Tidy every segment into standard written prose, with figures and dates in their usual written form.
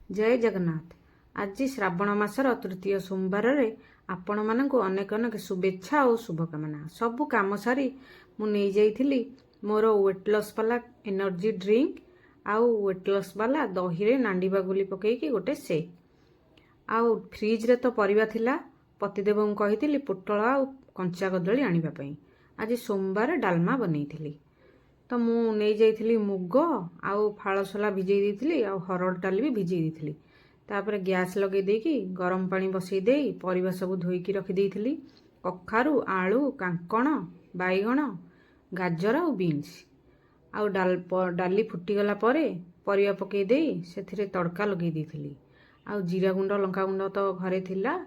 जय जगन्नाथ। आज श्रावण मासर तृतीय सोमवार रे आपण मानकु अनेक अनेक शुभेच्छा और शुभकामना। सबु काम सारी मुझे जाइली मोर वेट लॉस वाला एनर्जी ड्रिंक आउ वेट लॉस वाला दही रे नांडी बागुली पकईकी गोटे सेक आउ फ्रिज रे तो परिबा थिला पतिदेव को कही पोटल आ कंचा कदली आनिबा पई। आज सोमवार डालमा बनईथिली तो मु नहीं जाइली मुग आउ फालसला भिजई देइथिली आउ हरड़ डाली भी भिजई देइथिली। तापर गैस लगे देकी गरम पानी बसई देई परिबा सब धोईकी रखी देइथिली। कखारु आलू कांकण बैगण गाजर आउ बीन्स आउ डाली फुटीगला परे परिबा पकई देई सेथिरे तड़का लगे देइथिली। आउ जीरा गुंड लंका गुंड तो घरे थिला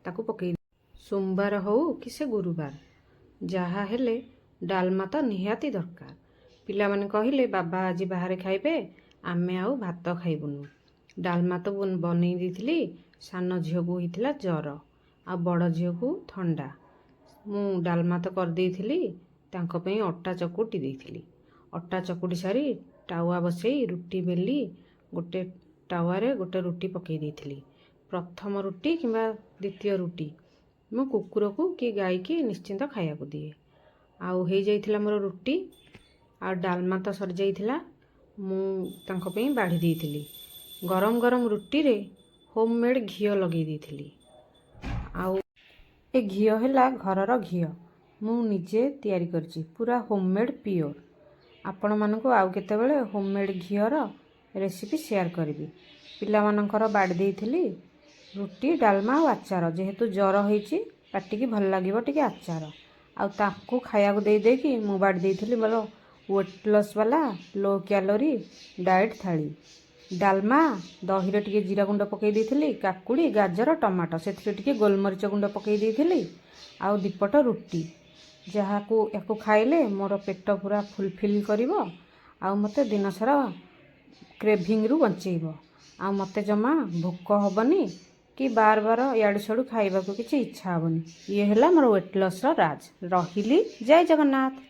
ताकू पकई। सोमवार हो कि से गुरुवार जहा हेले डालमा तो निहाती दरकार। पिला माने कहिले बाबा आज बाहर खाइबे आमे आउ भात खाइबुनु। डालमा तो बनई देइथिली। सान झील को होइथिला जर आ बड़ झील को ठंडा। मु डालमा तो कर देइथिली तांको पई अट्टा चकुटी देइथिली। अट्टा चकुटी सारी टावा बसई रुटी बेली गोटे टावा रे गोटे रुटी पकई देइथिली। प्रथम रुटी किंबा द्वितीय रुटी मु कुकुर को कि गाय की निश्चिंत खाया को दिए। आउ हे जाइथिला मोर रुटी आ डालमा तो सर जाइथिला मु तांको पई बाढ़ी देइथिली। गरम गरम रुटी रे होममेड घियो लगे देइथिली। आउ ए घियो हैला घरर घियो मु निजे तैयारी करची पूरा होममेड प्योर। आपण मानको आउ केतेबेले होममेड घियोर रेसिपी शेयर करबी। पिला मानकर बाढ़ी देइथिली रुटी डालमा और आचार जेहेतु जर होइची पाटिकी भल लागिबो टिके आचार आउ ताकू खाया को दे कि मु बाढ़ी देइथिली मोर वेट लॉस वाला लो कैलोरी डाइट थाली। डालमा दही रे टिके जीरा गुंड पकई देइथिली काकुड़ी गाजर टमाटो सेथिरे टिके गोलमरीच गुंड पकई देइथिली आउ दीपट रुटी जहा को याको खाइले मोर पेट पूरा फुलफिल करिवो आउ मते दिन सारा क्रेविंग रु बंचेइबो आउ मते जमा भोक हबनी कि बार बार याडू छाड़ू खाइबा को किछि इच्छा हबनी। ये हैला मोर वेट लॉस रो राज। रहिली जय जगन्नाथ।